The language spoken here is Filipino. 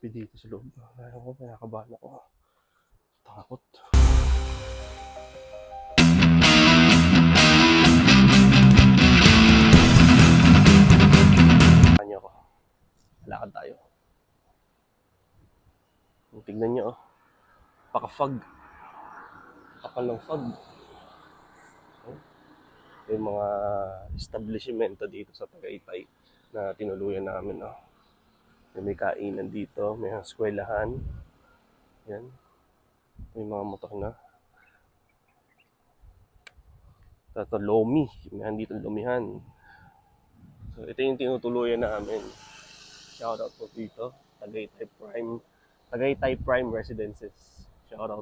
creepy dito sa loob. Ayaw ko, kinakabahan ako. Takot. Kanya ko. Lakad tayo. Tignan nyo, oh. Paka-fog. Kapal ng fog. Yung mga establishmento dito sa Tagaytay na tinuluyan namin, oh. May kainan dito, may eskwelahan. Yan. May mga motor na. Ito, Lomi. May dito Lomihan. So, ito yung tinutuluyan namin. Shoutout po dito. Tagaytay Prime Residences. Shoutout.